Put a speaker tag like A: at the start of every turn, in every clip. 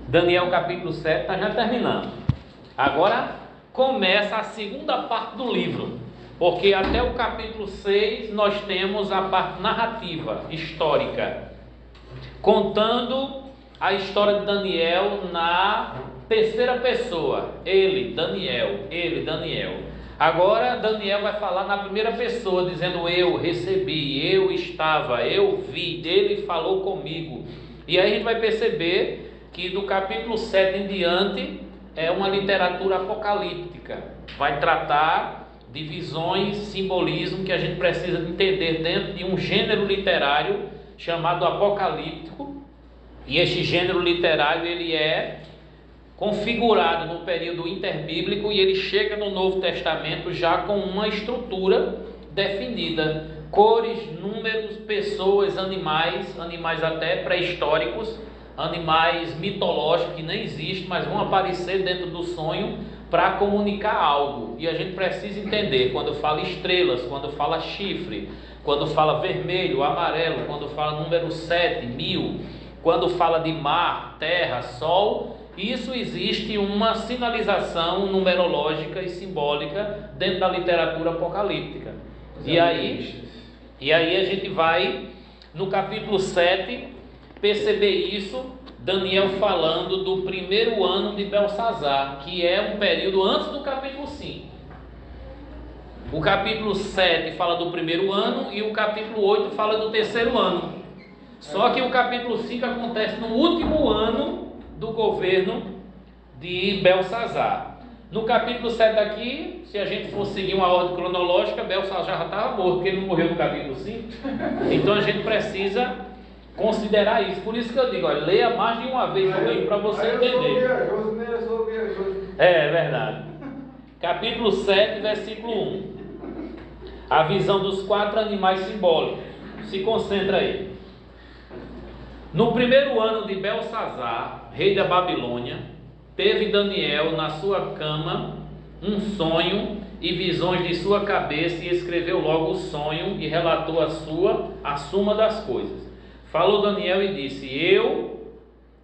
A: Daniel capítulo 7 está já terminando. Agora começa a segunda parte do livro, porque até o capítulo 6 nós temos a parte narrativa, histórica, contando a história de Daniel na terceira pessoa. Ele, Daniel. Agora Daniel vai falar na primeira pessoa, dizendo: eu recebi, eu estava, eu vi, ele falou comigo. E aí a gente vai perceber que do capítulo 7 em diante é uma literatura apocalíptica. Vai tratar de visões, simbolismo que a gente precisa entender dentro de um gênero literário chamado apocalíptico. E este gênero literário ele é configurado no período interbíblico e ele chega no Novo Testamento já com uma estrutura definida: cores, números, pessoas, animais até pré-históricos, animais mitológicos que nem existem, mas vão aparecer dentro do sonho para comunicar algo. E a gente precisa entender quando fala estrelas, quando fala chifre, quando fala vermelho, amarelo, quando fala número 7, 1000, quando fala de mar, terra, sol. Isso existe uma sinalização numerológica e simbólica dentro da literatura apocalíptica. E aí a gente vai no capítulo 7 perceber isso, Daniel falando do primeiro ano de Belsazar, que é um período antes do capítulo 5. O capítulo 7 fala do primeiro ano e o capítulo 8 fala do terceiro ano. Só que o capítulo 5 acontece no último ano do governo de Belsazar. No capítulo 7 aqui, se a gente for seguir uma ordem cronológica, Belsazar já estava morto, porque ele não morreu no capítulo 5. Então a gente precisa considerar isso. Por isso que eu digo, olha, leia mais de uma vez o livro para você entender. É verdade. Capítulo 7, versículo 1. A visão dos 4 animais simbólicos. Se concentra aí. No primeiro ano de Belsazar, rei da Babilônia, teve Daniel na sua cama um sonho e visões de sua cabeça, e escreveu logo o sonho e relatou a suma das coisas. Falou Daniel e disse: eu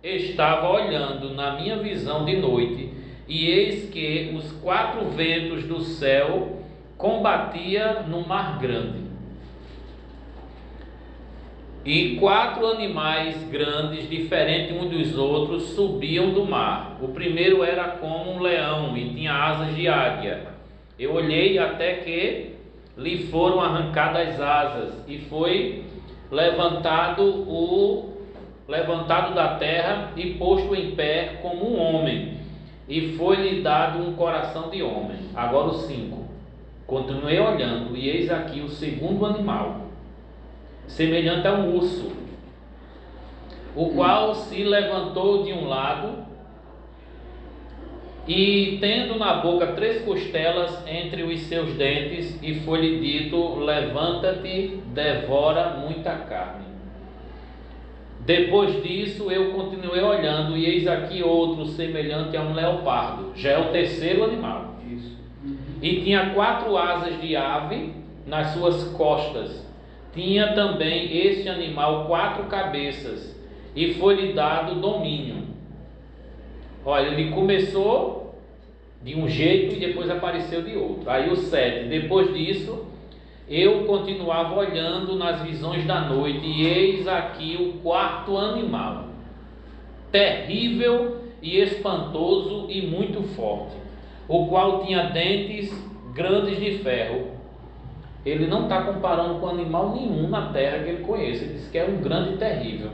A: estava olhando na minha visão de noite, e eis que os 4 ventos do céu combatia no mar grande. E 4 animais grandes, diferentes uns dos outros, subiam do mar. O primeiro era como um leão e tinha asas de águia. Eu olhei até que lhe foram arrancadas as asas, e foi levantado da terra e posto em pé como um homem, e foi-lhe dado um coração de homem. Agora o 5. Continuei olhando, e eis aqui o segundo animal, semelhante a um urso, o qual se levantou de um lado, e tendo na boca 3 costelas entre os seus dentes, e foi-lhe dito: levanta-te, devora muita carne. Depois disso eu continuei olhando, e eis aqui outro semelhante a um leopardo, já é o terceiro animal. E tinha 4 asas de ave nas suas costas. Tinha também este animal 4 cabeças, e foi-lhe dado domínio. Olha, ele começou de um jeito e depois apareceu de outro. Aí o 7, depois disso, eu continuava olhando nas visões da noite, e eis aqui o 4º animal, terrível e espantoso e muito forte, o qual tinha dentes grandes de ferro. Ele não está comparando com animal nenhum na terra que ele conhece. Ele disse que era um grande e terrível.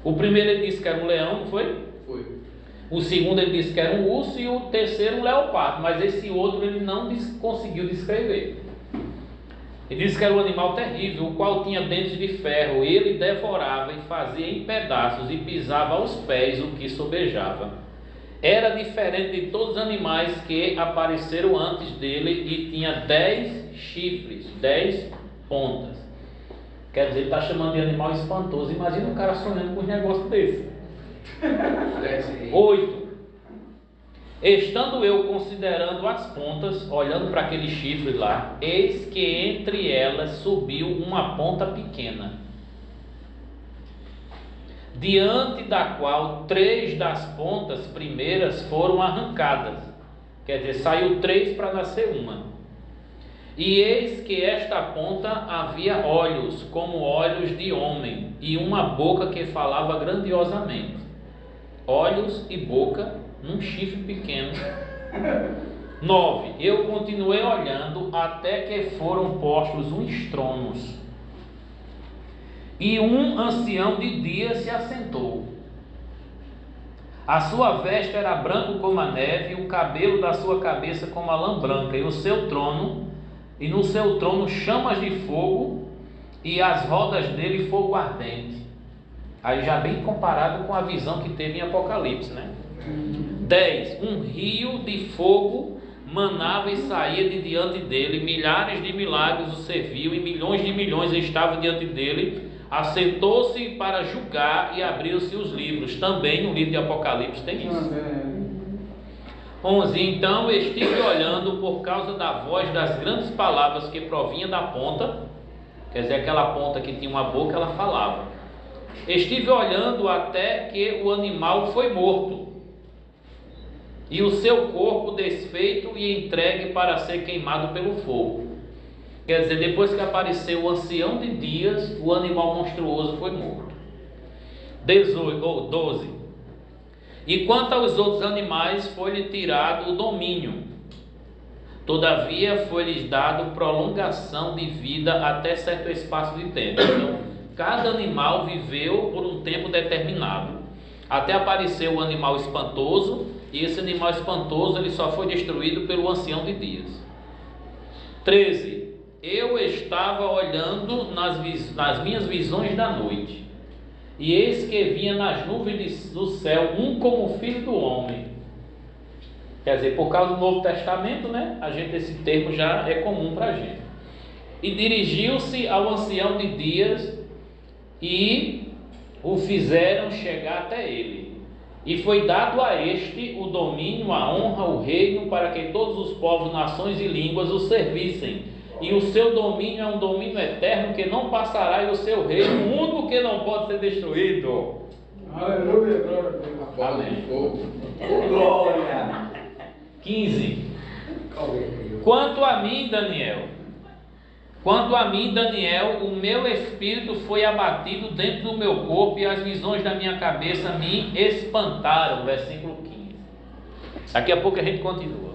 A: O primeiro ele disse que era um leão, não foi?
B: Foi.
A: O segundo ele disse que era um urso, e o terceiro um leopardo. Mas esse outro ele não conseguiu descrever. Ele disse que era um animal terrível, o qual tinha dentes de ferro. Ele devorava e fazia em pedaços, e pisava aos pés o que sobejava. Era diferente de todos os animais que apareceram antes dele, e tinha 10 chifres, 10 pontas. Quer dizer, ele está chamando de animal espantoso. Imagina um cara sonhando com um negócio desse. 8. Estando eu considerando as pontas, olhando para aquele chifre lá, eis que entre elas subiu uma ponta pequena. diante da qual 3 das pontas primeiras foram arrancadas. Quer dizer, saiu 3 para nascer uma. E eis que esta ponta havia olhos, como olhos de homem, e uma boca que falava grandiosamente. Olhos e boca num chifre pequeno. 9. Eu continuei olhando até que foram postos uns tronos. E um ancião de dias se assentou. A sua veste era branco como a neve, e o cabelo da sua cabeça como a lã branca, e no seu trono chamas de fogo, e as rodas dele fogo ardente. Aí já bem comparado com a visão que teve em Apocalipse, né? 10. Um rio de fogo manava e saía de diante dele, milhares de milagres o serviam, e milhões de milhões estavam diante dele. Assentou-se para julgar, e abriram-se os livros. Também no livro de Apocalipse tem isso. 11. Então estive olhando por causa da voz das grandes palavras que provinha da ponta. Quer dizer, aquela ponta que tinha uma boca, ela falava. Estive olhando até que o animal foi morto, e o seu corpo desfeito e entregue para ser queimado pelo fogo. Quer dizer, depois que apareceu o ancião de dias, o animal monstruoso foi morto. 12. E quanto aos outros animais, foi-lhe tirado o domínio. Todavia foi-lhes dado prolongação de vida até certo espaço de tempo. Então, cada animal viveu por um tempo determinado, até aparecer o animal espantoso, e esse animal espantoso ele só foi destruído pelo ancião de dias. 13. Eu estava olhando nas minhas visões da noite, e eis que vinha nas nuvens do céu um como o filho do homem. Quer dizer, por causa do Novo Testamento, né? Esse termo já é comum para a gente. E dirigiu-se ao ancião de dias, e o fizeram chegar até ele. E foi dado a este o domínio, a honra, o reino, para que todos os povos, nações e línguas o servissem. E o seu domínio é um domínio eterno que não passará, e o seu reino único que não pode ser destruído.
B: Aleluia, glória a Deus.
A: Amém.
B: Glória.
A: 15. Quanto a mim, Daniel, o meu espírito foi abatido dentro do meu corpo, e as visões da minha cabeça me espantaram. Versículo 15. Daqui a pouco a gente continua.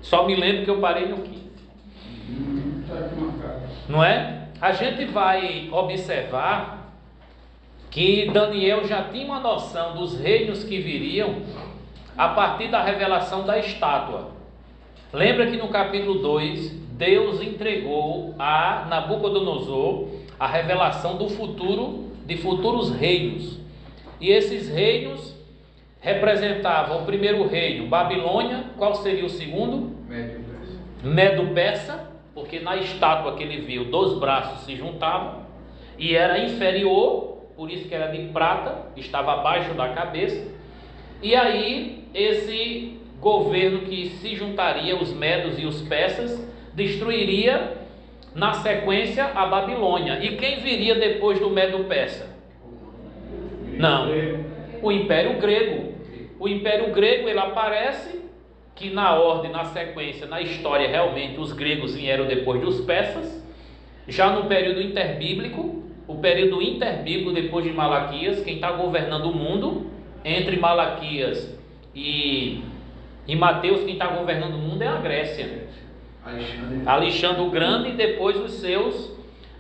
A: Só me lembro que eu parei no 15. Não é? A gente vai observar que Daniel já tinha uma noção dos reinos que viriam a partir da revelação da estátua. Lembra que no capítulo 2, Deus entregou a Nabucodonosor a revelação do futuro, de futuros reinos. E esses reinos representavam o primeiro reino, Babilônia. Qual seria o segundo? Medo-Persa, porque na estátua que ele viu, 2 braços se juntavam, e era inferior, por isso que era de prata, estava abaixo da cabeça. E aí esse governo que se juntaria, os medos e os persas, destruiria na sequência a Babilônia. E quem viria depois do Medo-Persa? Não, o Império Grego. O Império Grego, ele aparece que na ordem, na sequência, na história, realmente os gregos vieram depois dos persas. Já no período interbíblico, o período interbíblico depois de Malaquias, quem está governando o mundo, entre Malaquias e Mateus, quem está governando o mundo é a Grécia. Alexandre o Grande, e depois os seus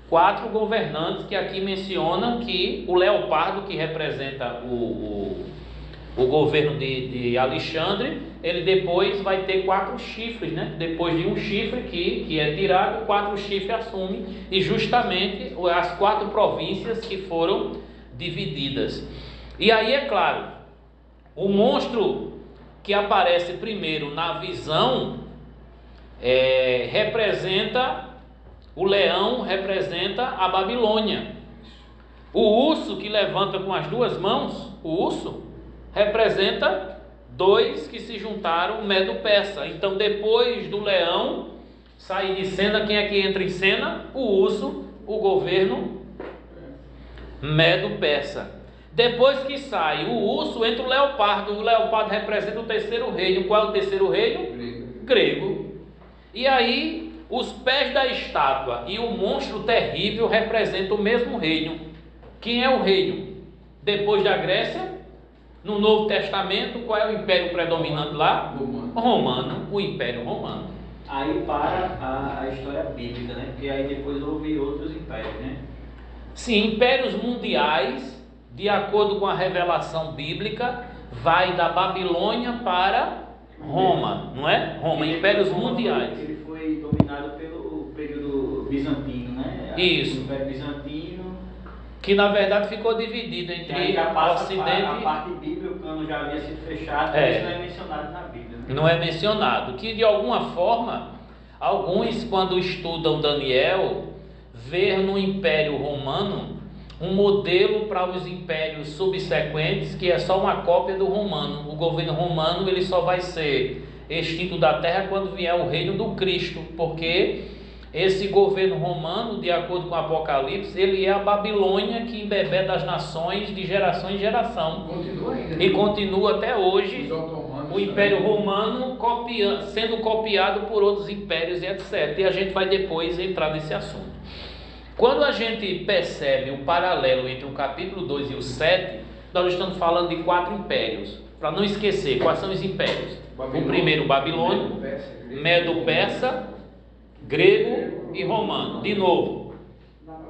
A: 4 governantes, que aqui menciona que o leopardo, que representa o governo de Alexandre, ele depois vai ter 4 chifres, né? Depois de um chifre que é tirado, 4 chifres assumem, e justamente as 4 províncias que foram divididas. E aí é claro, o monstro que aparece primeiro na visão representa o leão, representa a Babilônia. O urso que levanta com as 2 mãos, o urso representa 2 que se juntaram, Medo-Persa. Então, depois do leão sair de cena, quem é que entra em cena? O urso, o governo Medo-Persa. Depois que sai o urso, entra o leopardo. O leopardo representa o terceiro reino. Qual é o terceiro reino? Grego. E aí, os pés da estátua e o monstro terrível representam o mesmo reino. Quem é o reino? Depois da Grécia, no Novo Testamento, qual é o império predominante lá? Romano, o Império Romano.
C: Aí para a história bíblica, né? Porque aí depois houve outros impérios, né?
A: Sim, impérios mundiais, de acordo com a revelação bíblica, vai da Babilônia para Roma, não é? Roma, impérios mundiais.
C: Ele foi dominado pelo período bizantino, né?
A: Isso.
C: O Império Bizantino.
A: Que na verdade ficou dividido entre Ocidente.
C: A parte bíblica, o cano já havia sido fechado, isso não é mencionado na Bíblia. Né?
A: Não é mencionado. Que de alguma forma, alguns, quando estudam Daniel, ver no Império Romano um modelo para os impérios subsequentes, que é só uma cópia do romano. O governo romano ele só vai ser extinto da terra quando vier o reino do Cristo, porque esse governo romano, de acordo com o Apocalipse, ele é a Babilônia que embebeda as nações de geração em geração.
B: Continua ainda.
A: E continua até hoje o Império Romano sendo copiado por outros impérios e etc. E a gente vai depois entrar nesse assunto. Quando a gente percebe o paralelo entre o capítulo 2 e o 7, nós estamos falando de 4 impérios. Para não esquecer, quais são os impérios? O primeiro, Babilônio, Medo-Persa, grego e romano. De novo,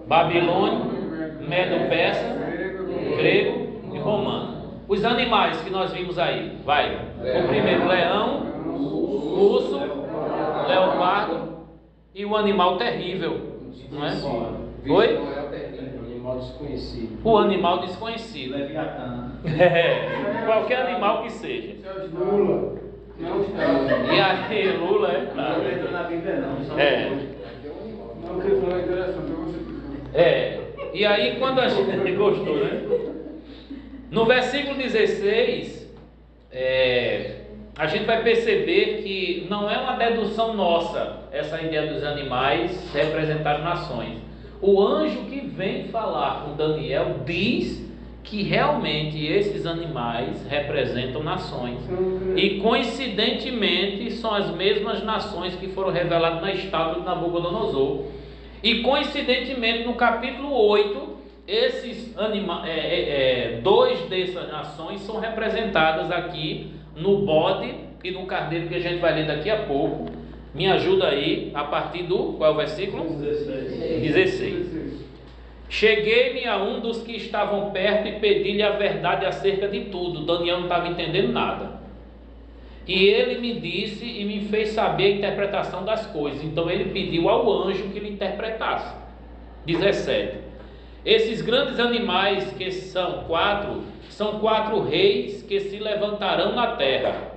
A: Babilônio, Medo-Persa, grego e romano. Os animais que nós vimos aí, vai. O primeiro, leão, urso, leopardo e o animal terrível. Não é? Oi?
B: Animal desconhecido.
A: O animal desconhecido.
C: Leviatã.
A: Qualquer animal que seja.
B: Lula. Não está.
A: E aí, Lula
C: Não entrou na Bíblia não. Só
B: Não, que foi interessante.
A: E aí quando a gente gostou, né? No versículo 16, a gente vai perceber que não é uma dedução nossa essa ideia dos animais representar nações. O anjo que vem falar com Daniel diz que realmente esses animais representam nações. E coincidentemente são as mesmas nações que foram reveladas na estátua de Nabucodonosor. E coincidentemente no capítulo 8, esses dois dessas nações são representadas aqui no bode e no carneiro, que a gente vai ler daqui a pouco. Me ajuda aí, a partir do... qual é o versículo? 16. Cheguei-me a um dos que estavam perto e pedi-lhe a verdade acerca de tudo. Daniel não estava entendendo nada. E ele me disse e me fez saber a interpretação das coisas. Então ele pediu ao anjo que lhe interpretasse. 17. Esses grandes animais, que são 4 reis que se levantarão na terra.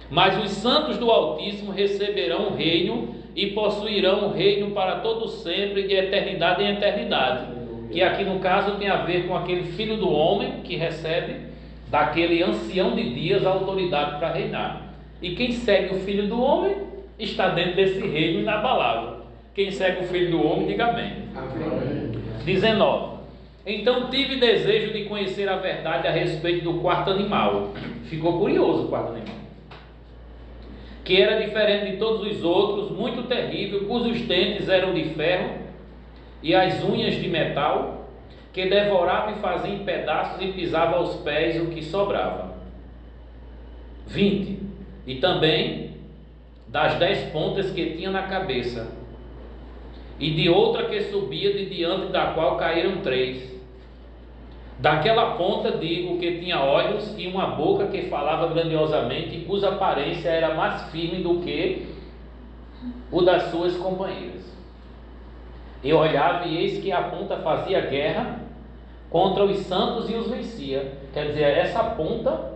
A: Mas os santos do Altíssimo receberão o reino e possuirão o reino para todo sempre, de eternidade em eternidade. Que aqui no caso tem a ver com aquele filho do homem que recebe daquele ancião de dias a autoridade para reinar. E quem segue o filho do homem está dentro desse reino inabalável. Quem segue o filho do homem, diga amém. 19. Então tive desejo de conhecer a verdade a respeito do quarto animal. Ficou curioso o quarto animal, que era diferente de todos os outros, muito terrível, cujos dentes eram de ferro e as unhas de metal, que devorava e fazia em pedaços e pisava aos pés o que sobrava. 20. E também das 10 pontas que tinha na cabeça, e de outra que subia de diante da qual caíram 3. Daquela ponta digo que tinha olhos e uma boca que falava grandiosamente, e cuja aparência era mais firme do que o das suas companheiras. Eu olhava e eis que a ponta fazia guerra contra os santos e os vencia. Quer dizer, essa ponta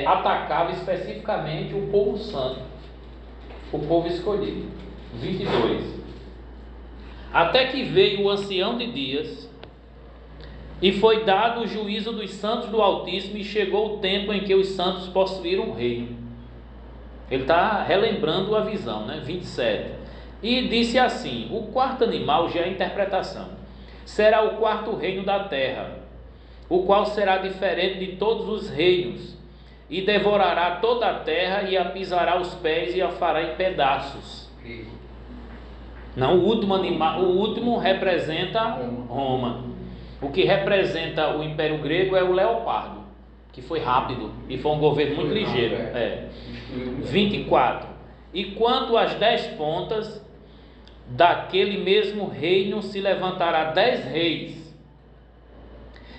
A: atacava especificamente o povo santo, o povo escolhido. 22. Até que veio o ancião de dias, e foi dado o juízo dos santos do Altíssimo, e chegou o tempo em que os santos possuíram o reino. Ele está relembrando a visão, né? 27. E disse assim: o quarto animal, já é a interpretação, será o quarto reino da terra, o qual será diferente de todos os reinos, e devorará toda a terra, e a pisará os pés, e a fará em pedaços. Não, o último animal, o último representa Roma. O que representa o Império Grego é o leopardo, que foi rápido e foi um governo muito ligeiro. 24. E quanto às 10 pontas, daquele mesmo reino se levantará 10 reis,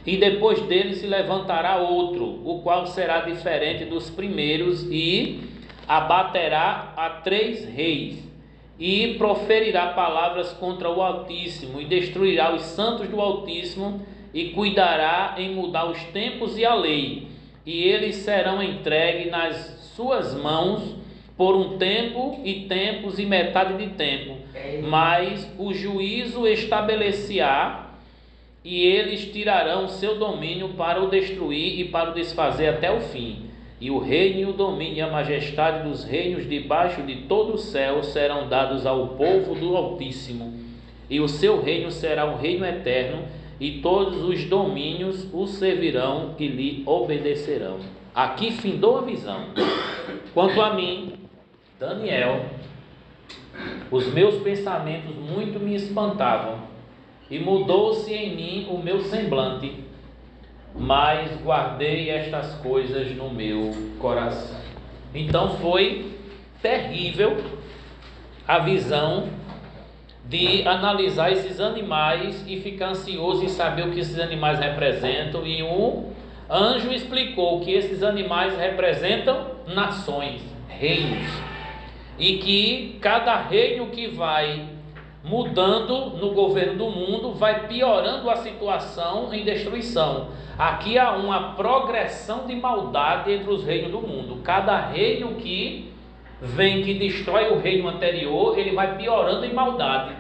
A: e depois dele se levantará outro, o qual será diferente dos primeiros, e abaterá a 3 reis, e proferirá palavras contra o Altíssimo, e destruirá os santos do Altíssimo, e cuidará em mudar os tempos e a lei, e eles serão entregues nas suas mãos por um tempo e tempos e metade de tempo, mas o juízo estabelecerá, e eles tirarão seu domínio para o destruir e para o desfazer até o fim. E o reino e o domínio e a majestade dos reinos debaixo de todo o céu serão dados ao povo do Altíssimo, e o seu reino será um reino eterno, e todos os domínios o servirão e lhe obedecerão. Aqui findou a visão. Quanto a mim, Daniel, os meus pensamentos muito me espantavam, e mudou-se em mim o meu semblante, mas guardei estas coisas no meu coração. Então foi terrível a visão de analisar esses animais e ficar ansioso em saber o que esses animais representam, e o anjo explicou que esses animais representam nações, reinos, e que cada reino que vai mudando no governo do mundo vai piorando a situação em destruição. Aqui há uma progressão de maldade entre os reinos do mundo. Cada reino que vem, que destrói o reino anterior, ele vai piorando em maldade.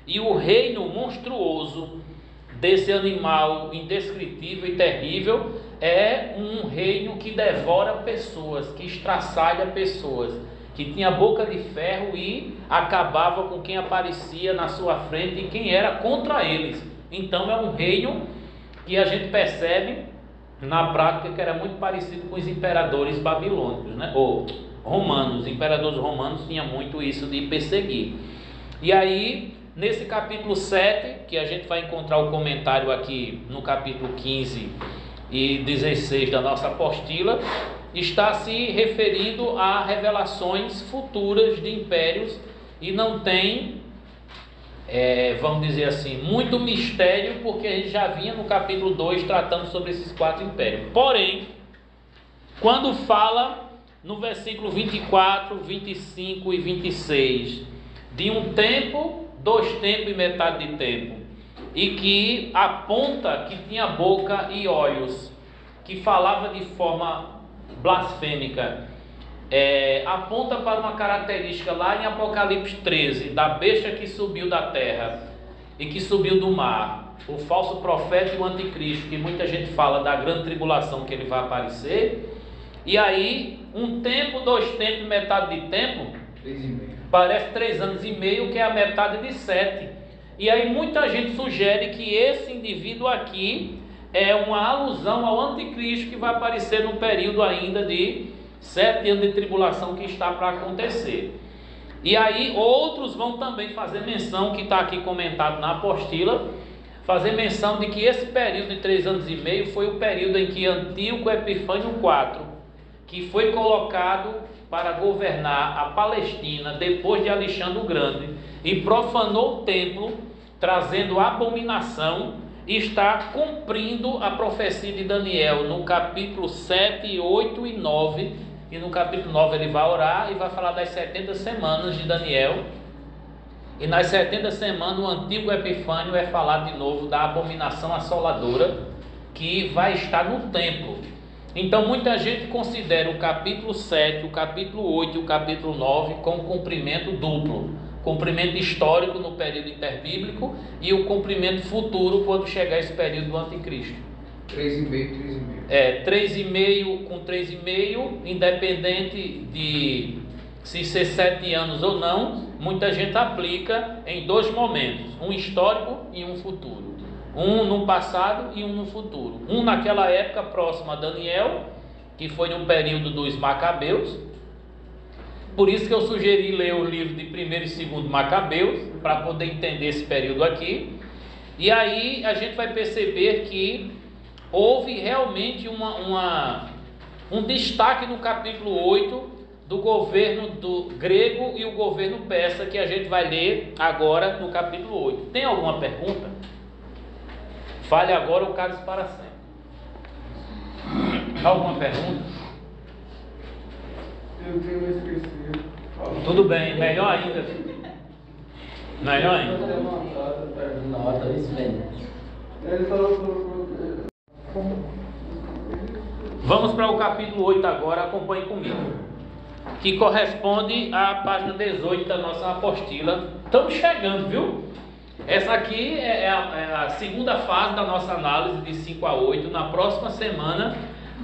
A: E o reino monstruoso desse animal indescritível e terrível é um reino que devora pessoas, que estraçalha pessoas, que tinha boca de ferro e acabava com quem aparecia na sua frente e quem era contra eles. Então é um reino que a gente percebe na prática que era muito parecido com os imperadores babilônicos, né? Ou romanos. Os imperadores romanos tinham muito isso de perseguir. E aí, nesse capítulo 7, que a gente vai encontrar o comentário aqui no capítulo 15 e 16 da nossa apostila, está se referindo a revelações futuras de impérios, e não tem, vamos dizer assim, muito mistério, porque a gente já vinha no capítulo 2 tratando sobre esses 4 impérios. Porém, quando fala no versículo 24, 25 e 26 de um tempo, 2 tempos e metade de tempo, e que aponta que tinha boca e olhos, que falava de forma blasfêmica, aponta para uma característica lá em Apocalipse 13, da besta que subiu da terra e que subiu do mar, o falso profeta e o anticristo, que muita gente fala da grande tribulação que ele vai aparecer. E aí, um tempo, 2 tempos e metade de tempo,
B: 3,5.
A: Parece 3 anos e meio, que é a metade de 7. E aí muita gente sugere que esse indivíduo aqui é uma alusão ao anticristo, que vai aparecer num período ainda de 7 anos de tribulação que está para acontecer. E aí outros vão também fazer menção, que está aqui comentado na apostila, fazer menção de que esse período de 3 anos e meio foi o período em que Antíoco Epifânio IV, que foi colocado para governar a Palestina depois de Alexandre o Grande, e profanou o templo, trazendo abominação, e está cumprindo a profecia de Daniel no capítulo 7, 8 e 9. E no capítulo 9 ele vai orar e vai falar das 70 semanas de Daniel. E nas 70 semanas o antigo Epifânio é falado de novo da abominação assoladora que vai estar no templo. Então muita gente considera o capítulo 7, o capítulo 8 e o capítulo 9 como cumprimento duplo. Cumprimento histórico no período interbíblico e o cumprimento futuro quando chegar esse período do anticristo.
B: 3,5.
A: 3,5 com 3,5, independente de se ser 7 anos ou não, muita gente aplica em 2 momentos, um histórico e um futuro. Um no passado e um no futuro. Um naquela época próxima a Daniel, que foi no período dos Macabeus. Por isso que eu sugeri ler o livro de 1º e 2º Macabeus, para poder entender esse período aqui. E aí a gente vai perceber que houve realmente um destaque no capítulo 8 do governo do grego e o governo persa, que a gente vai ler agora no capítulo 8. Tem alguma pergunta? Fale agora ou cale para sempre. Alguma pergunta?
B: Eu tenho esquecido.
A: Tudo bem, melhor ainda. Melhor ainda.
C: Nota, isso mesmo.
B: Ele falou sobre...
A: Vamos para o capítulo 8 agora, acompanhe comigo, que corresponde à página 18 da nossa apostila. Estamos chegando, viu? Essa aqui é a segunda fase da nossa análise de 5 a 8. Na próxima semana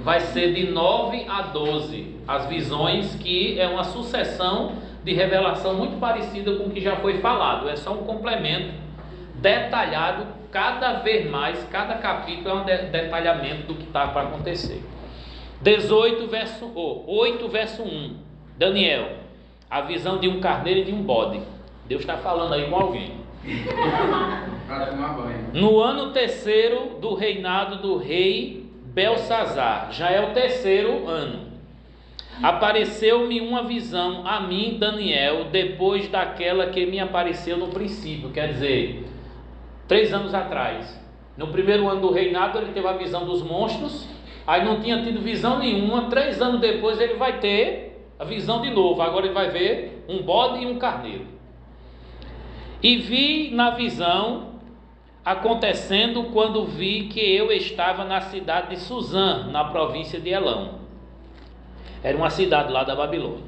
A: vai ser de 9 a 12. As visões, que é uma sucessão de revelação muito parecida com o que já foi falado. É só um complemento detalhado, cada vez mais, cada capítulo é um detalhamento do que está para acontecer. 8 verso 1. Daniel, a visão de um carneiro e de um bode. Deus está falando aí com alguém.
B: Para tomar banho.
A: No ano 3º do reinado do rei Belsazar, já é o 3º ano, apareceu-me uma visão a mim, Daniel, depois daquela que me apareceu no princípio. Quer dizer, 3 anos atrás. No primeiro ano do reinado ele teve a visão dos monstros, aí não tinha tido visão nenhuma. 3 anos depois ele vai ter a visão de novo. Agora ele vai ver um bode e um carneiro. E vi na visão acontecendo quando vi que eu estava na cidade de Suzã, na província de Elão. Era uma cidade lá da Babilônia.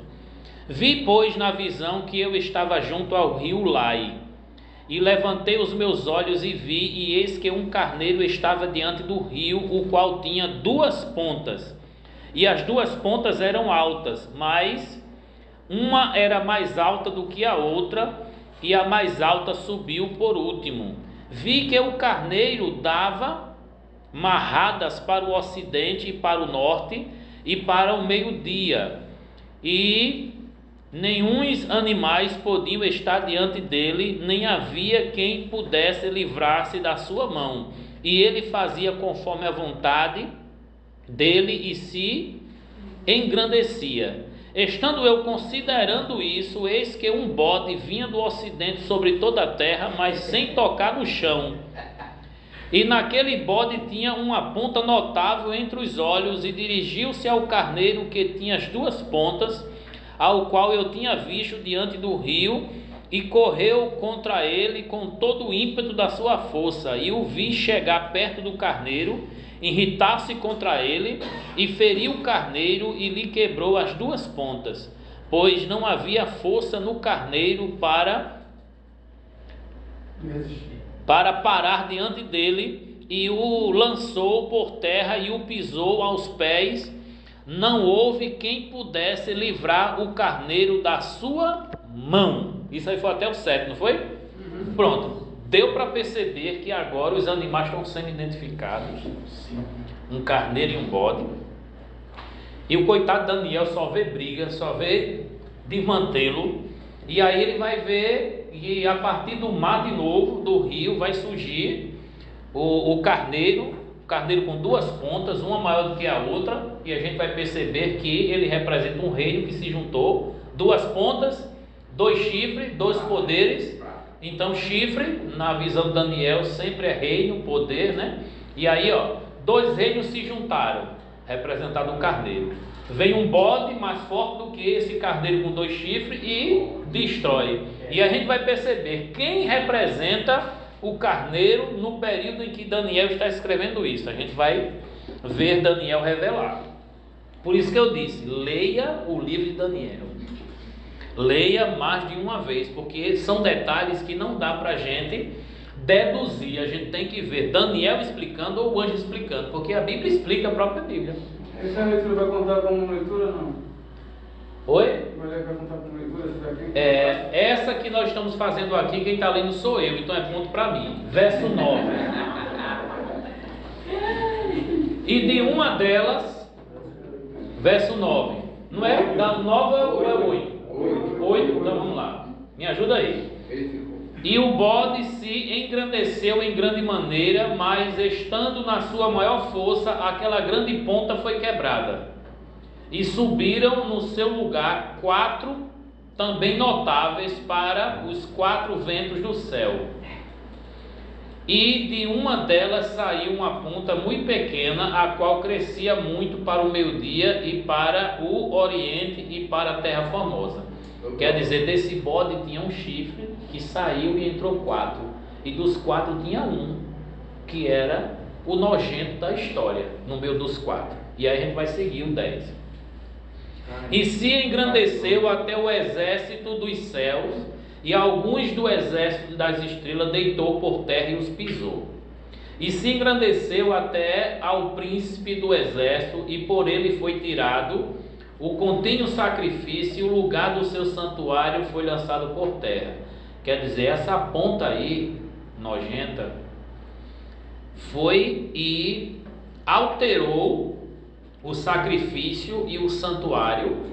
A: Vi, pois, na visão que eu estava junto ao rio Lai. E levantei os meus olhos e vi, e eis que um carneiro estava diante do rio, o qual tinha 2 pontas. E as 2 pontas eram altas, mas uma era mais alta do que a outra, e a mais alta subiu por último. Vi que o carneiro dava marradas para o ocidente e para o norte e para o meio-dia, e nenhuns animais podiam estar diante dele, nem havia quem pudesse livrar-se da sua mão. E ele fazia conforme a vontade dele e se engrandecia. Estando eu considerando isso, eis que um bode vinha do ocidente sobre toda a terra, mas sem tocar no chão. E naquele bode tinha uma ponta notável entre os olhos, e dirigiu-se ao carneiro que tinha as 2 pontas, ao qual eu tinha visto diante do rio, e correu contra ele com todo o ímpeto da sua força. E o vi chegar perto do carneiro, irritar-se contra ele, e feriu o carneiro e lhe quebrou as 2 pontas, pois não havia força no carneiro para parar diante dele, e o lançou por terra e o pisou aos pés. Não houve quem pudesse livrar o carneiro da sua mão. Isso aí foi até o 7, não foi? Pronto. Deu para perceber que agora os animais estão sendo identificados. Um carneiro e um bode. E o coitado Daniel só vê briga, só vê desmantelo. E aí ele vai ver, e a partir do mar de novo, do rio, vai surgir o carneiro com 2 pontas, uma maior do que a outra. E a gente vai perceber que ele representa um reino que se juntou. 2 pontas, 2 chifres, 2 poderes. Então chifre, na visão de Daniel, sempre é reino, poder, né? E aí, 2 reinos se juntaram, representado um carneiro. Vem um bode mais forte do que esse carneiro com 2 chifres e destrói. E a gente vai perceber quem representa o carneiro no período em que Daniel está escrevendo isso. A gente vai ver Daniel revelar. Por isso que eu disse, leia o livro de Daniel. Leia mais de uma vez, porque são detalhes que não dá para a gente deduzir. A gente tem que ver Daniel explicando ou o anjo explicando, porque a Bíblia explica a própria Bíblia.
B: Essa leitura vai contar como leitura ou não?
A: Oi?
B: Vai contar como leitura essa daqui?
A: Essa que nós estamos fazendo aqui, quem está lendo sou eu, então é ponto para mim. Verso 9. E de uma delas, verso 9. Não é? Da 9 ou é 8? 8? Então vamos lá. Me ajuda aí. E o bode se engrandeceu em grande maneira, mas estando na sua maior força, aquela grande ponta foi quebrada. E subiram no seu lugar 4 também notáveis para os 4 ventos do céu. E de uma delas saiu uma ponta muito pequena, a qual crescia muito para o meio-dia e para o oriente e para a terra formosa. Quer dizer, desse bode tinha um chifre que saiu e entrou 4. E dos 4 tinha um, que era o nojento da história, no meio dos 4. E aí a gente vai seguir o 10. E se engrandeceu até o exército dos céus, e alguns do exército das estrelas deitou por terra e os pisou. E se engrandeceu até ao príncipe do exército, e por ele foi tirado o contínuo sacrifício, e o lugar do seu santuário foi lançado por terra. Quer dizer, essa ponta aí, nojenta, foi e alterou o sacrifício e o santuário,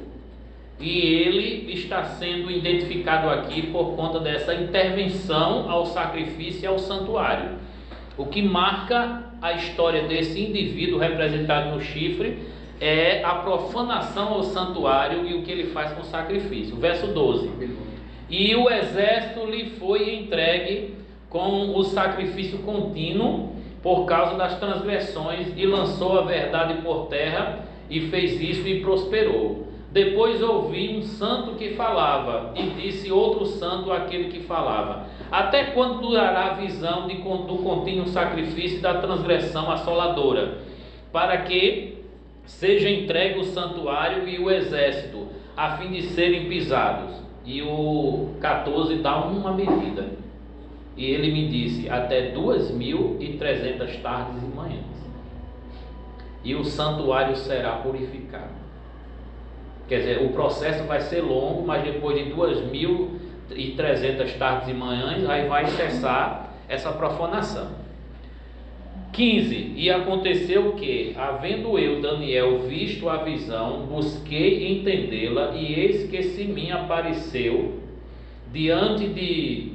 A: e ele está sendo identificado aqui por conta dessa intervenção ao sacrifício e ao santuário. O que marca a história desse indivíduo representado no chifre é a profanação ao santuário e o que ele faz com o sacrifício. Verso 12. E o exército lhe foi entregue com o sacrifício contínuo por causa das transgressões, e lançou a verdade por terra, e fez isso e prosperou. Depois ouvi um santo que falava, e disse outro santo àquele que falava: até quando durará a visão do contínuo sacrifício e da transgressão assoladora, para que seja entregue o santuário e o exército, a fim de serem pisados? E o 14 dá uma medida. E ele me disse: até 2.300 tardes e manhãs. E o santuário será purificado. Quer dizer, o processo vai ser longo, mas depois de 2.300 tardes e manhãs, aí vai cessar essa profanação. 15. E aconteceu que, havendo eu, Daniel, visto a visão, busquei entendê-la, e eis que se me apareceu diante de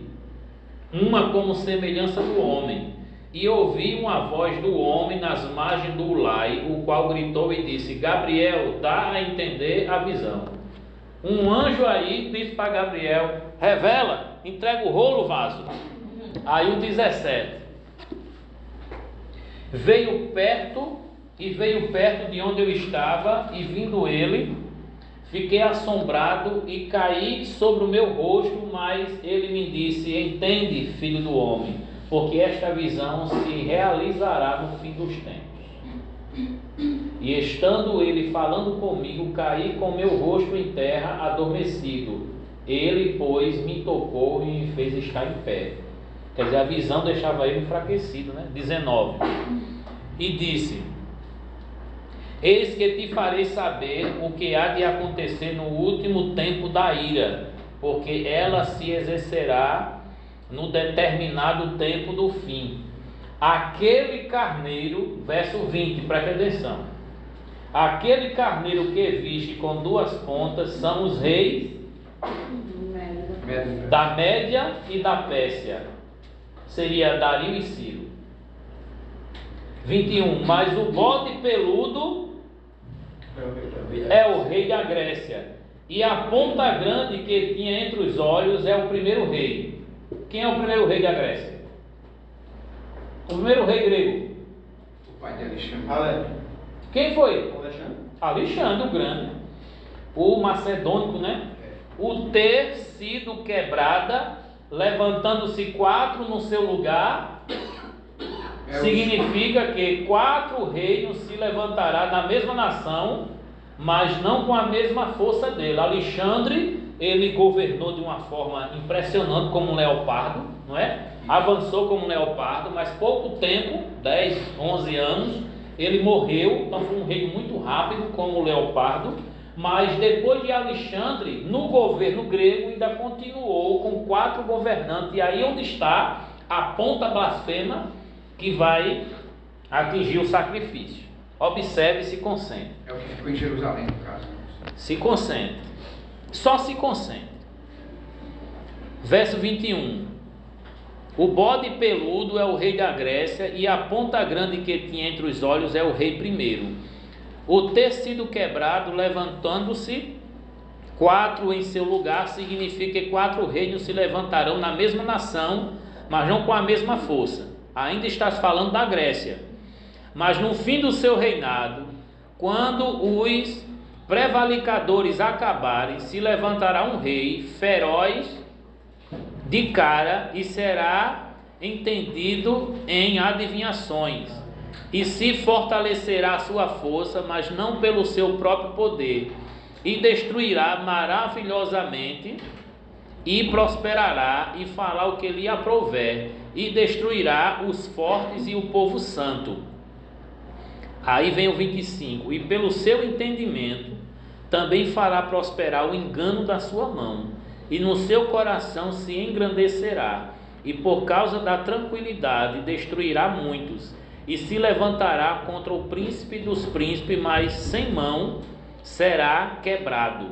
A: uma como semelhança do homem. E ouvi uma voz do homem nas margens do Ulai, o qual gritou e disse: Gabriel, dá a entender a visão. Um anjo aí disse para Gabriel: revela, entrega o rolo, vaso. Aí o 17. Veio perto de onde eu estava, e vindo ele, fiquei assombrado e caí sobre o meu rosto, mas ele me disse: entende, filho do homem, porque esta visão se realizará no fim dos tempos. E estando ele falando comigo, caí com meu rosto em terra, adormecido. Ele, pois, me tocou e me fez estar em pé. Quer dizer, a visão deixava ele enfraquecido, né? 19. E disse: eis que te farei saber o que há de acontecer no último tempo da ira, porque ela se exercerá no determinado tempo do fim. Aquele carneiro, verso 20, preste atenção. Aquele carneiro que viste com 2 pontas são os reis da Média e da Pérsia. Seria Dario e Ciro. 21. Mas o bode peludo é o rei da Grécia, e a ponta grande que tinha entre os olhos é o primeiro rei. Quem é o primeiro rei da Grécia? O primeiro rei grego.
B: O pai de Alexandre.
A: Quem foi? Alexandre o Grande. O macedônico, né? O ter sido quebrada, levantando-se 4 no seu lugar, significa que 4 reinos se levantará na mesma nação, mas não com a mesma força dele. Alexandre, ele governou de uma forma impressionante como um leopardo, não é? Avançou como um leopardo, mas pouco tempo, 10, 11 anos, ele morreu. Então foi um rei muito rápido como o leopardo. Mas depois de Alexandre, no governo grego ainda continuou com 4 governantes. E aí onde está a ponta blasfema que vai atingir o sacrifício. Observe e se concentre.
B: É o que ficou em Jerusalém, no caso.
A: Se concentre. Só se concentre. Verso 21. O bode peludo é o rei da Grécia, e a ponta grande que tinha entre os olhos é o rei primeiro. O tecido quebrado, levantando-se 4 em seu lugar, significa que 4 reinos se levantarão na mesma nação, mas não com a mesma força. Ainda estás falando da Grécia. Mas no fim do seu reinado, quando os prevaricadores acabarem, se levantará um rei feroz de cara, e será entendido em adivinhações, e se fortalecerá a sua força, mas não pelo seu próprio poder, e destruirá maravilhosamente, e prosperará, e fará o que lhe aprouver, e destruirá os fortes e o povo santo. Aí vem o 25. E pelo seu entendimento também fará prosperar o engano da sua mão, e no seu coração se engrandecerá, e por causa da tranquilidade destruirá muitos, e se levantará contra o príncipe dos príncipes, mas sem mão será quebrado.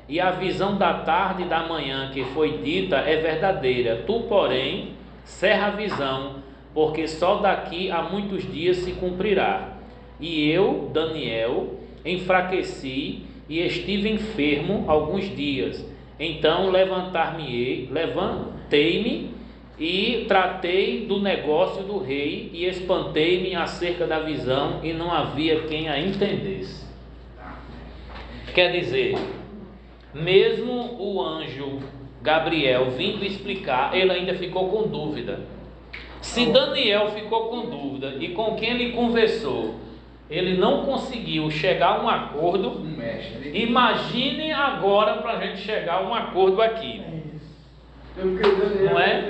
A: E a visão da tarde e da manhã que foi dita é verdadeira. Tu, porém, cerra a visão, porque só daqui a muitos dias se cumprirá. E eu, Daniel, enfraqueci e estive enfermo alguns dias. Então levantei-me e tratei do negócio do rei, e espantei-me acerca da visão, e não havia quem a entendesse. Quer dizer, mesmo o anjo Gabriel vindo explicar, ele ainda ficou com dúvida. Se Daniel ficou com dúvida, e com quem ele conversou, ele não conseguiu chegar a um acordo, imagine agora para a gente chegar a um acordo aqui. Não é?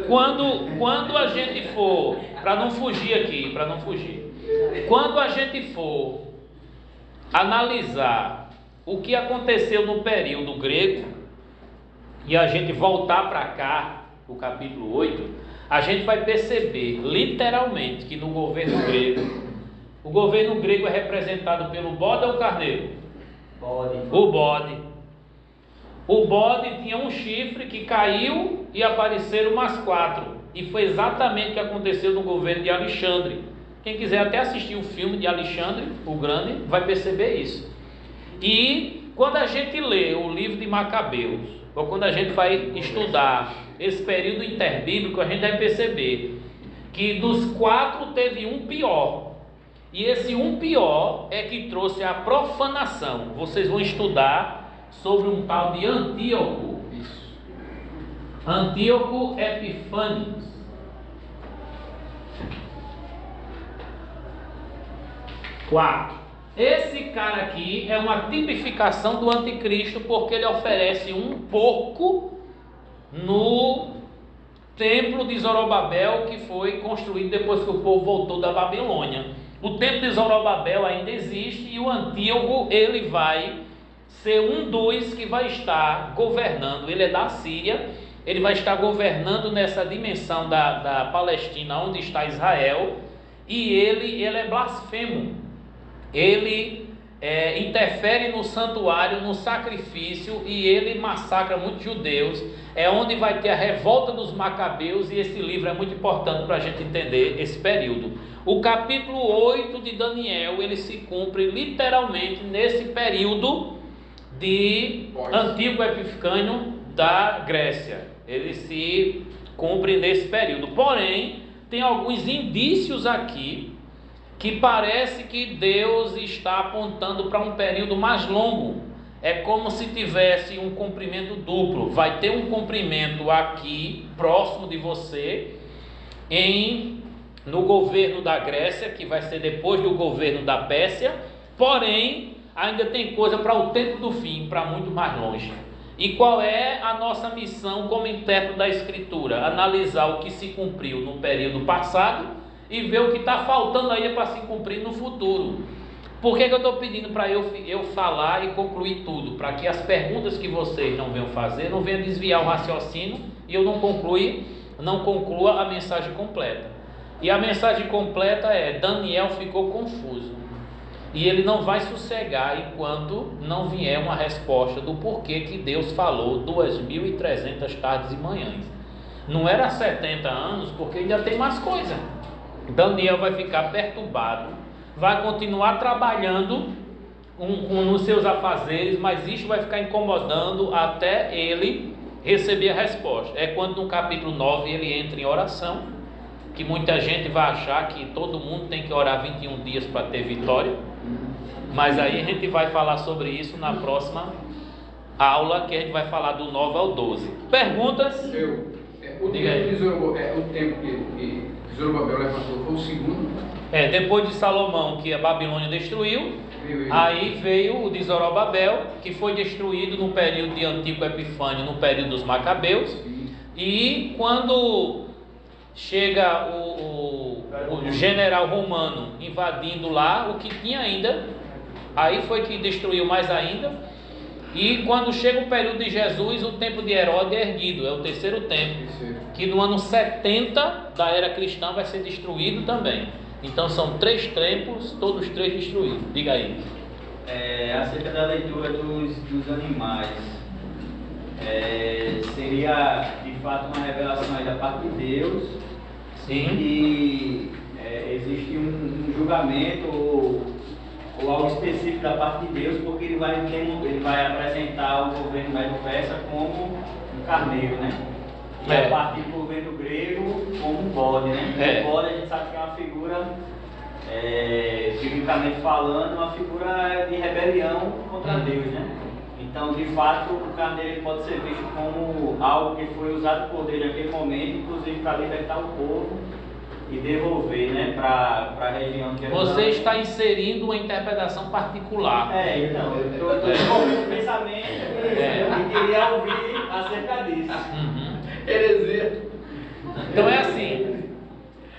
A: Quando a gente for, para não fugir aqui, quando a gente for analisar o que aconteceu no período grego, e a gente voltar para cá, o capítulo 8, a gente vai perceber literalmente que no governo grego, o governo grego é representado pelo bode ou carneiro?
C: Bode.
A: O bode. O bode tinha um chifre que caiu e apareceram mais 4. E foi exatamente o que aconteceu no governo de Alexandre. Quem quiser até assistir o filme de Alexandre o Grande vai perceber isso. E quando a gente lê o livro de Macabeus, ou quando a gente vai estudar esse período interbíblico, a gente vai perceber que dos 4 teve um pior. E esse um pior é que trouxe a profanação. Vocês vão estudar sobre um tal de Antíoco. Antíoco Epifânios. Esse cara aqui é uma tipificação do anticristo, porque ele oferece um porco no templo de Zorobabel, que foi construído depois que o povo voltou da Babilônia. O templo de Zorobabel ainda existe, e o Antíoco, ele vai ser um dos que vai estar governando. Ele é da Síria, ele vai estar governando nessa dimensão da Palestina, onde está Israel, e ele é blasfemo. Ele interfere no santuário, no sacrifício, e ele massacra muitos judeus. É onde vai ter a revolta dos Macabeus, e esse livro é muito importante para a gente entender esse período. O capítulo 8 de Daniel, ele se cumpre literalmente nesse período de Antíoco Epifânio da Grécia. Ele se cumpre nesse período. Porém, tem alguns indícios aqui que parece que Deus está apontando para um período mais longo. É como se tivesse um comprimento duplo. Vai ter um comprimento aqui, próximo de você, no governo da Grécia, que vai ser depois do governo da Pérsia. Porém, ainda tem coisa para o tempo do fim, para muito mais longe. E qual é a nossa missão como intérprete da Escritura? Analisar o que se cumpriu no período passado e ver o que está faltando ainda para se cumprir no futuro. Por que eu estou pedindo para eu falar e concluir tudo? Para que as perguntas que vocês não venham fazer não venham desviar o raciocínio e eu não conclua a mensagem completa. E a mensagem completa é: Daniel ficou confuso. E ele não vai sossegar enquanto não vier uma resposta do porquê que Deus falou 2.300 tardes e manhãs. Não era 70 anos, porque ainda tem mais coisa. Daniel vai ficar perturbado, vai continuar trabalhando nos seus afazeres, mas isso vai ficar incomodando até ele receber a resposta. É quando no capítulo 9 ele entra em oração, que muita gente vai achar que todo mundo tem que orar 21 dias para ter vitória, mas aí a gente vai falar sobre isso na próxima aula, que a gente vai falar do 9 ao 12. Perguntas?
B: O tempo que Zorobabel levantou foi o segundo?
A: Depois de Salomão, que a Babilônia destruiu, aí veio o de Zorobabel, que foi destruído no período de Antíoco Epifânio, no período dos Macabeus. E quando chega o general romano invadindo lá, o que tinha ainda, aí foi que destruiu mais ainda. E quando chega o período de Jesus, o templo de Herodes é erguido, é o terceiro templo, que no ano 70 da era cristã vai ser destruído também. Então são 3 templos, todos 3 destruídos. Diga aí.
C: Acerca da leitura dos animais, seria de fato uma revelação aí da parte de Deus.
A: Sim.
C: Que existe um julgamento ou algo específico da parte de Deus, porque ele vai apresentar o governo Medo-Persa como um carneiro, né? E a parte do governo grego como um bode, né? O bode a gente sabe que é uma figura, biblicamente falando, uma figura de rebelião contra Deus, né? Então, de fato, o carneiro pode ser visto como algo que foi usado por Deus naquele momento, inclusive para libertar o povo e devolver, né, para a região de Jerusalém.
A: Você está inserindo uma interpretação particular.
C: Então, eu estou desenvolvendo o pensamento e queria ouvir acerca disso.
B: Heresia.
A: Então é assim.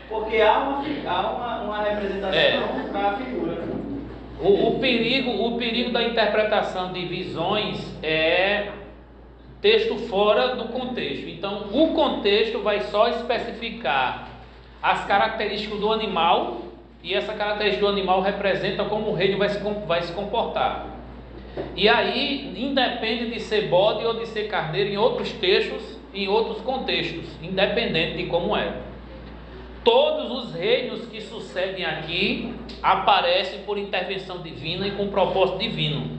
C: Porque há uma representação para a figura.
A: O perigo da interpretação de visões é texto fora do contexto. Então, o contexto vai só especificar as características do animal, e essa característica do animal representa como o reino vai se comportar. E aí, independe de ser bode ou de ser carneiro, em outros textos, em outros contextos, independente de como é. Todos os reinos que sucedem aqui aparecem por intervenção divina e com propósito divino.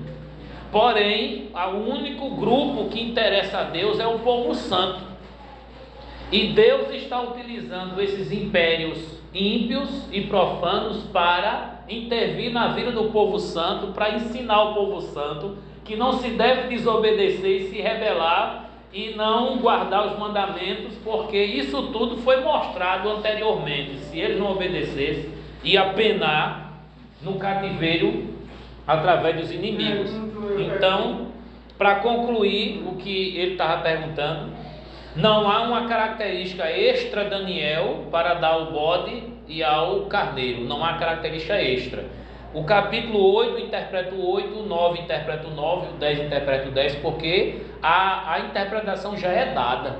A: Porém, o único grupo que interessa a Deus é o povo santo. E Deus está utilizando esses impérios ímpios e profanos para intervir na vida do povo santo, para ensinar o povo santo que não se deve desobedecer e se rebelar e não guardar os mandamentos, porque isso tudo foi mostrado anteriormente. Se eles não obedecessem, ia penar no cativeiro através dos inimigos. Então, para concluir o que ele estava perguntando, não há uma característica extra Daniel para dar ao bode e ao carneiro. Não há característica extra. O capítulo 8 interpreta o 8, o 9 interpreta o 9, o 10 interpreta o 10, porque a interpretação já é dada.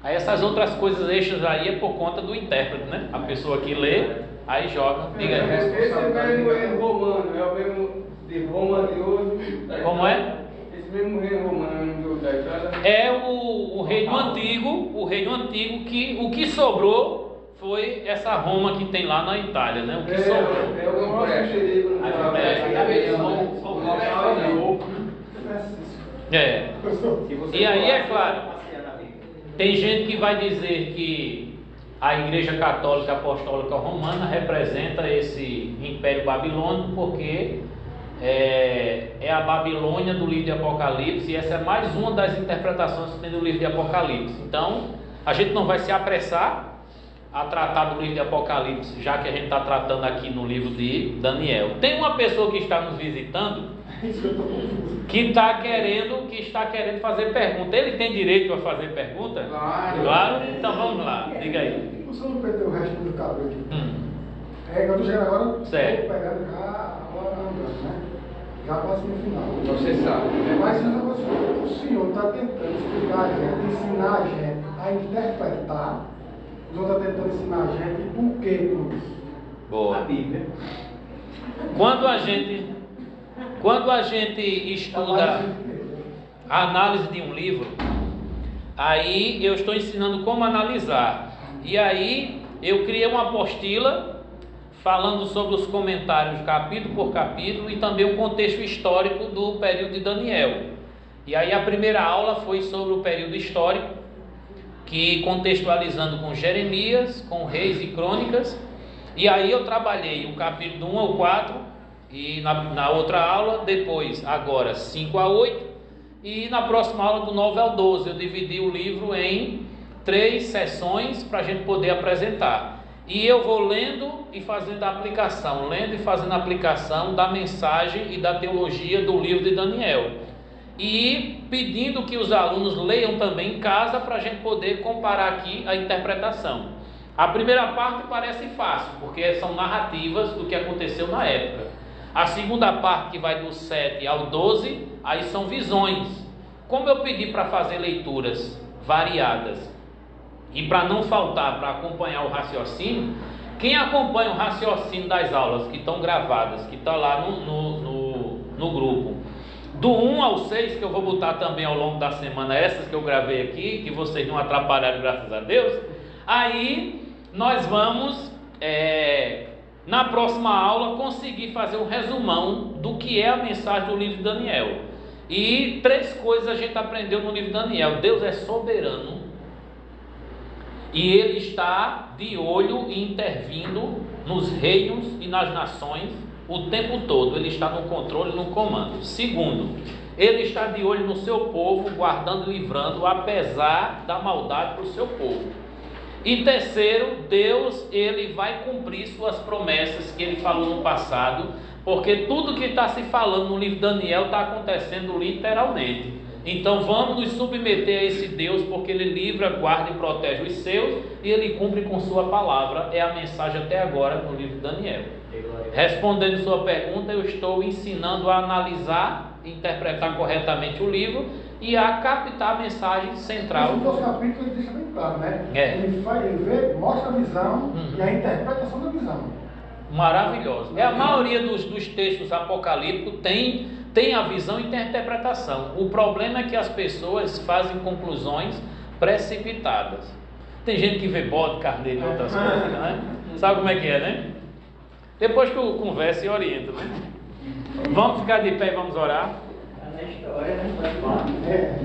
A: Aí essas outras coisas extras aí é por conta do intérprete, né? A pessoa que lê, aí joga. Diga aí.
D: Esse mesmo reino romano é o mesmo de Roma de hoje.
A: Como é?
D: Esse mesmo reino romano é o mesmo de hoje da Itália.
A: É o reino antigo, que o que sobrou foi essa Roma que tem lá na Itália, né? O que sobrou.
D: É o nosso perigo.
A: E aí é claro, tem gente que vai dizer que a Igreja Católica Apostólica Romana representa esse Império Babilônico, porque é a Babilônia do livro de Apocalipse, e essa é mais uma das interpretações que tem do livro de Apocalipse. Então, a gente não vai se apressar a tratar do livro de Apocalipse, já que a gente está tratando aqui no livro de Daniel. Tem uma pessoa que está nos visitando que está querendo fazer pergunta. Ele tem direito a fazer pergunta? Claro. Então vamos lá, diga aí.
E: Você não perdeu o resto do cabelo aqui. Eu estou chegando agora,
A: certo.
E: Estou pegando já a hora andando, né? Já quase no final.
B: Você sabe.
E: Mas o senhor está tentando explicar a gente, ensinar a gente a interpretar os outros estão tentando ensinar a gente do que tudo isso.
A: Boa.
C: A Bíblia.
A: Quando a gente estuda a análise de um livro, aí eu estou ensinando como analisar. E aí eu criei uma apostila falando sobre os comentários capítulo por capítulo e também o contexto histórico do período de Daniel. E aí a primeira aula foi sobre o período histórico, que contextualizando com Jeremias, com Reis e Crônicas. E aí eu trabalhei o capítulo 1 ao 4 e na outra aula, depois agora 5 a 8 e na próxima aula do 9 ao 12 eu dividi o livro em 3 sessões para a gente poder apresentar. E eu vou lendo e fazendo a aplicação, da mensagem e da teologia do livro de Daniel. E pedindo que os alunos leiam também em casa para a gente poder comparar aqui a interpretação. A primeira parte parece fácil, porque são narrativas do que aconteceu na época. A segunda parte, que vai do 7 ao 12, aí são visões. Como eu pedi para fazer leituras variadas e para não faltar, para acompanhar o raciocínio, quem acompanha o raciocínio das aulas que estão gravadas, que está lá no grupo, do 1 ao 6, que eu vou botar também ao longo da semana, essas que eu gravei aqui, que vocês não atrapalharam, graças a Deus, aí nós vamos, na próxima aula, conseguir fazer um resumão do que é a mensagem do livro de Daniel. E 3 coisas a gente aprendeu no livro de Daniel. Deus é soberano e Ele está de olho e intervindo nos reinos e nas nações o tempo todo. Ele está no controle e no comando. Segundo, Ele está de olho no seu povo, guardando e livrando, apesar da maldade para o seu povo. E terceiro, Deus, Ele vai cumprir suas promessas que Ele falou no passado, porque tudo que está se falando no livro de Daniel está acontecendo literalmente. Então vamos nos submeter a esse Deus, porque Ele livra, guarda e protege os seus, e Ele cumpre com sua palavra. É a mensagem até agora no livro de Daniel. Respondendo sua pergunta, eu estou ensinando a analisar, interpretar corretamente o livro e a captar a mensagem central.
E: Mas o nosso capítulo ele deixa bem claro, né?
A: É.
E: Ele mostra a visão e a interpretação da visão.
A: Maravilhoso. A maioria dos textos apocalípticos tem a visão e tem a interpretação. O problema é que as pessoas fazem conclusões precipitadas. Tem gente que vê bode, carneiro e outras coisas, né? Sabe como é que é, né? Depois que eu converso e oriento, né? Vamos ficar de pé e vamos orar.
C: Na história, né?